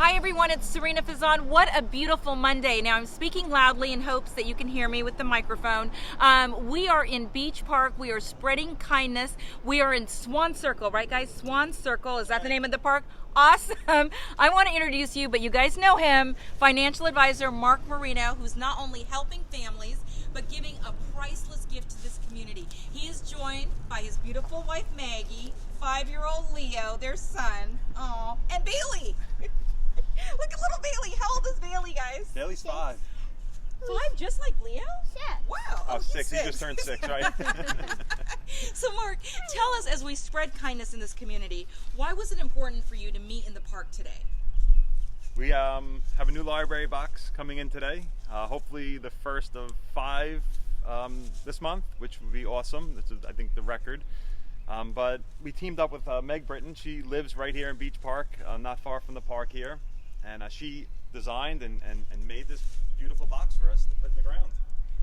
Hi everyone, it's Sarina Fazan. What a beautiful Monday. Now I'm speaking loudly in hopes that you can hear me with the microphone. We are in Beach Park. We are spreading kindness. We are in Swann Circle, right guys? Swann Circle, is that the name of the park? Awesome. I want to introduce you, but you guys know him, financial advisor Marc Marino, who's not only helping families, but giving a priceless gift to this community. He is joined by his beautiful wife Maggie, 5-year-old Leo, their son, and Bailey. Look at little Bailey. How old is Bailey, guys? Bailey's 5. 5, just like Leo? Yeah. Wow. Oh, 6. He just turned 6, right? So Marc, tell us, as we spread kindness in this community, why was it important for you to meet in the park today? We have a new library box coming in today. Hopefully the first of 5 this month, which would be awesome. This is, I think, the record. But we teamed up with Meg Britten. She lives right here in Beach Park, not far from the park here. And she designed and made this beautiful box for us to put in the ground.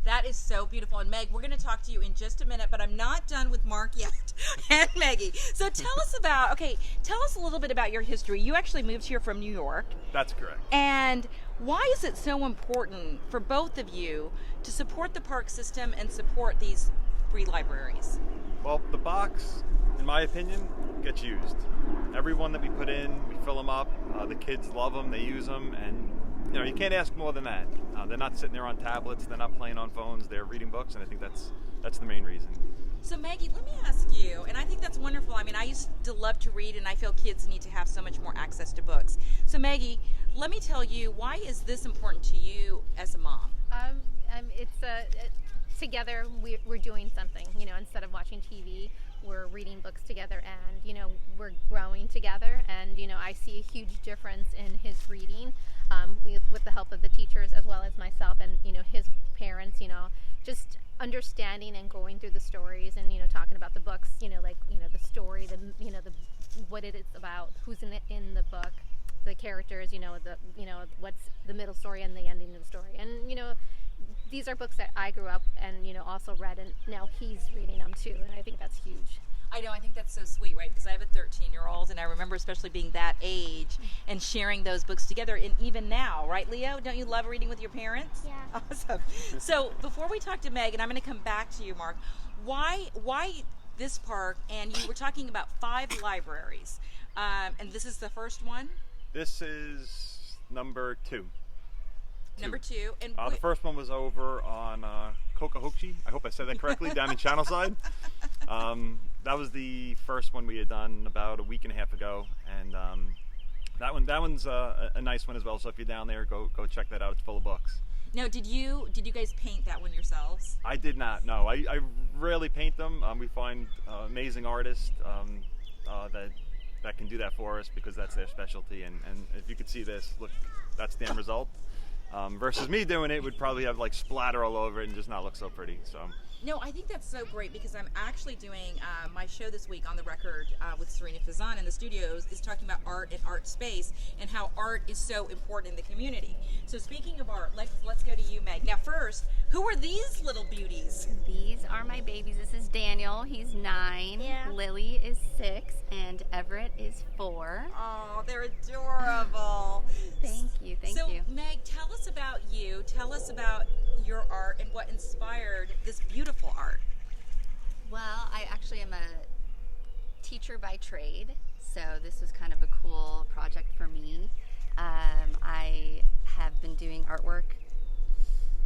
That is so beautiful. And Meg, we're going to talk to you in just a minute, but I'm not done with Marc yet, and Maggie. So tell us a little bit about your history. You actually moved here from New York. That's correct. And why is it so important for both of you to support the park system and support these free libraries? Well, the box, in my opinion, gets used. Every one that we put in, we fill them up. The kids love them, they use them, and you can't ask more than that. They're not sitting there on tablets, they're not playing on phones, they're reading books, and I think that's the main reason. So Maggie, let me ask you, and I think that's wonderful. I mean, I used to love to read, and I feel kids need to have so much more access to books. So Maggie, let me tell you, why is this important to you as a mom? Together we're doing something, instead of watching TV, we're reading books together, and we're growing together, and I see a huge difference in his reading with the help of the teachers as well as myself, and his parents, just understanding and going through the stories, and talking about the books, the story, what it is about, who's in the book, the characters, what's the middle story and the ending of the story, and these are books that I grew up and also read, and now he's reading them too, and I think that's huge. I know, I think that's so sweet, right? Because I have a 13-year-old, and I remember especially being that age and sharing those books together, and even now, right, Leo? Don't you love reading with your parents? Yeah. Awesome. So before we talk to Meg, and I'm going to come back to you, Marc, why this park? And you were talking about 5 libraries, and this is the first one? This is number 2. Number 2. And the first one was over on Cocohochee. I hope I said that correctly, down in Channelside. That was the first one we had done about a week and a half ago, and that one's a nice one as well. So if you're down there, go check that out. It's full of books. Now, did you guys paint that one yourselves? I did not. No, I rarely paint them. We find amazing artists that can do that for us because that's their specialty. And if you could see this, look, that's the end result. Versus me doing it would probably have like splatter all over it and just not look so pretty. So. No, I think that's so great because I'm actually doing my show this week on the record with Sarina Fazan in the studios is talking about art and art space and how art is so important in the community. So speaking of art, let's go to you, Meg. Now first, who are these little beauties? These are my babies. This is Daniel. He's 9. Yeah. Lily is 6, and Everett is 4. Oh, they're adorable. Thank you. So, Meg, tell us about you. Tell us about your art and what inspired this beautiful art. Well, I actually am a teacher by trade, so this was kind of a cool project for me. I have been doing artwork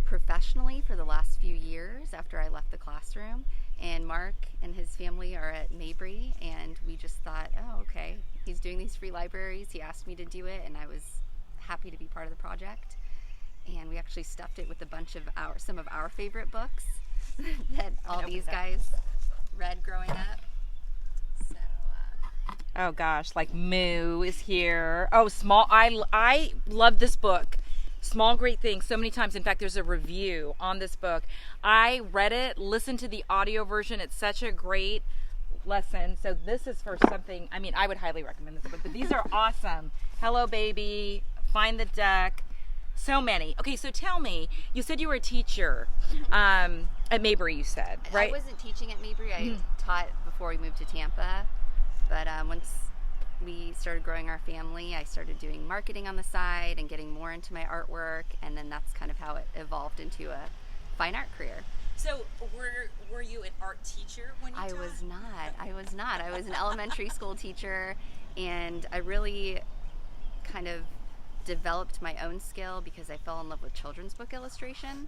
professionally for the last few years after I left the classroom, and Marc and his family are at Mabry, and we just thought, oh, okay, he's doing these free libraries. He asked me to do it, and I was happy to be part of the project. And we actually stuffed it with a bunch of some of our favorite books that all these guys read growing up. So, oh gosh, like Moo is here. Oh, Small. I love this book, Small Great Things, so many times. In fact, there's a review on this book. I read it, listened to the audio version. It's such a great lesson. So this is for something. I mean, I would highly recommend this book. But these are awesome. Hello, Baby. Find the Duck. So many. Okay, so tell me, you said you were a teacher at Mabry, you said, right? I wasn't teaching at Mabry. I taught before we moved to Tampa. But once we started growing our family, I started doing marketing on the side and getting more into my artwork, and then that's kind of how it evolved into a fine art career. So were you an art teacher when you I taught? was not. I was an elementary school teacher, and I really kind of developed my own skill because I fell in love with children's book illustration,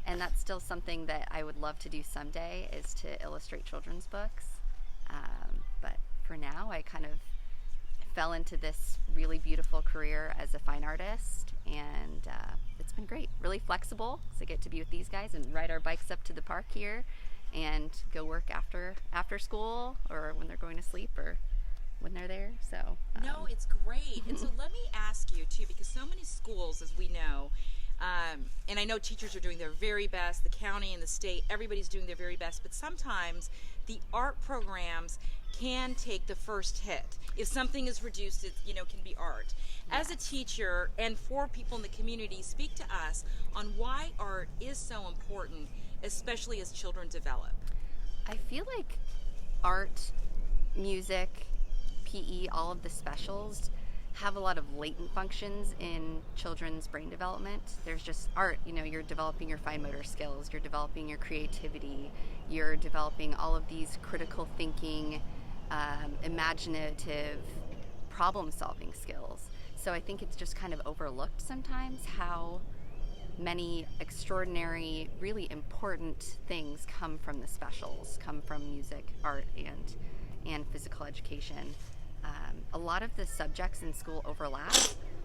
and that's still something that I would love to do someday, is to illustrate children's books. But for now, I kind of fell into this really beautiful career as a fine artist, and it's been great. Really flexible, because I get to be with these guys and ride our bikes up to the park here and go work after school, or when they're going to sleep, or when they're there. So No, it's great. And so let me ask you too, because so many schools, as we know, and I know teachers are doing their very best, the county and the state, everybody's doing their very best, but sometimes the art programs can take the first hit. If something is reduced, it can be art. As a teacher and for people in the community, speak to us on why art is so important, especially as children develop. I feel like art, music, PE, all of the specials have a lot of latent functions in children's brain development. There's just art, you're developing your fine motor skills, you're developing your creativity, you're developing all of these critical thinking, imaginative, problem-solving skills. So I think it's just kind of overlooked sometimes how many extraordinary, really important things come from the specials, come from music, art, and physical education. A lot of the subjects in school overlap.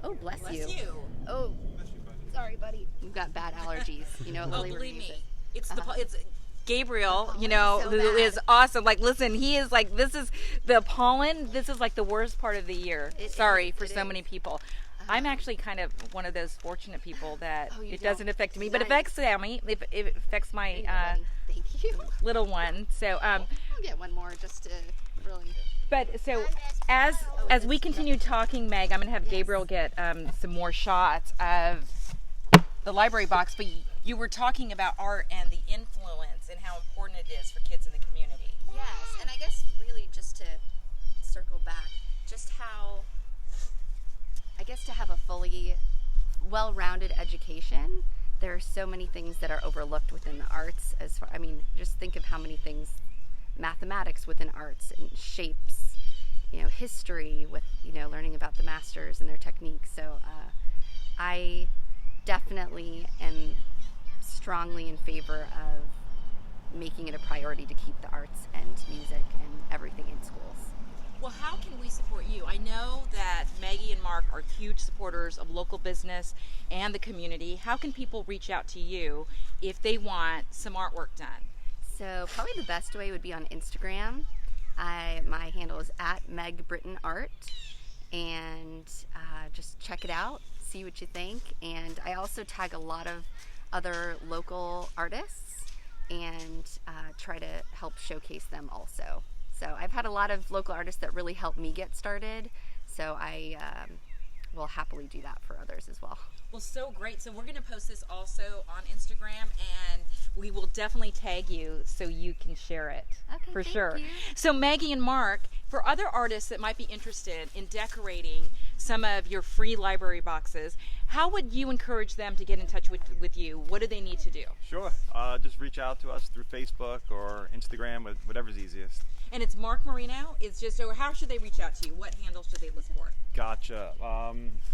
Oh, bless you. Oh, sorry, buddy. We've got bad allergies. Lily Believe reviews me, it. it's Gabriel, so who bad. is awesome. Like, listen, he is like, this is the pollen. This is like the worst part of the year. Sorry for so many people. I'm actually kind of one of those fortunate people that it doesn't affect me, but it affects Sammy. It affects my Thank you. little one. So, I'll get one more just to really. but so as we continue talking, Meg, I'm going to have Gabriel get some more shots of the library box. But you were talking about art and the influence and how important it is for kids in the community. Yes, and I guess really just to circle back, just how, I guess, to have a fully well-rounded education, there are so many things that are overlooked within the arts. Just think of how many things, mathematics within arts and shapes, history with, learning about the masters and their techniques. So I definitely am strongly in favor of making it a priority to keep the arts and music and everything in schools. Well, how can we support you? I know that Maggie and Marc are huge supporters of local business and the community. How can people reach out to you if they want some artwork done? So probably the best way would be on Instagram. My handle is @Meg Britten Art, and just check it out, see what you think. And I also tag a lot of other local artists and try to help showcase them also. So I've had a lot of local artists that really helped me get started, so I will happily do that for others as well. Well, so great. So we're going to post this also on Instagram, and we will definitely tag you so you can share it. Okay, for thank sure. you. So Maggie and Marc, for other artists that might be interested in decorating some of your free library boxes, how would you encourage them to get in touch with you? What do they need to do? Sure. Just reach out to us through Facebook or Instagram, whatever's easiest. And it's Marc Marino. It's just, or how should they reach out to you? What handles should they look for? Gotcha.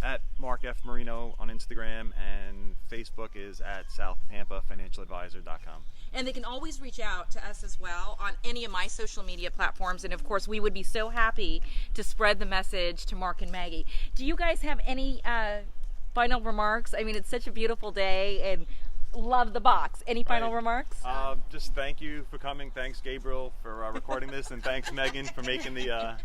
At Marc F. Marino on Instagram, and Facebook is at souththampafinancialadvisor.com. And they can always reach out to us as well on any of my social media platforms. And of course, we would be so happy to spread the message to Marc and Maggie. Do you guys have any final remarks? I mean, it's such a beautiful day, and love the box. Any final remarks? Just thank you for coming. Thanks, Gabriel, for recording this, and thanks, Megan, for making the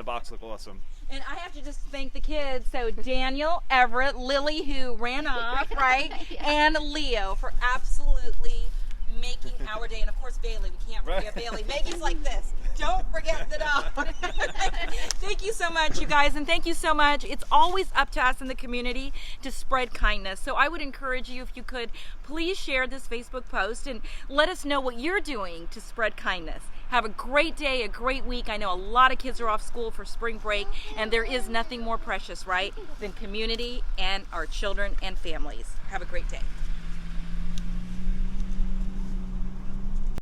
box look awesome. And I have to just thank the kids. So Daniel, Everett, Lily, who ran off, right? Yeah. And Leo for absolutely making our day. And of course, Bailey. We can't forget Bailey. Maggie's like this. Don't forget the dog. Thank you so much, you guys. And thank you so much. It's always up to us in the community to spread kindness. So I would encourage you, if you could, please share this Facebook post and let us know what you're doing to spread kindness. Have a great day, a great week. I know a lot of kids are off school for spring break, and there is nothing more precious, right, than community and our children and families. Have a great day.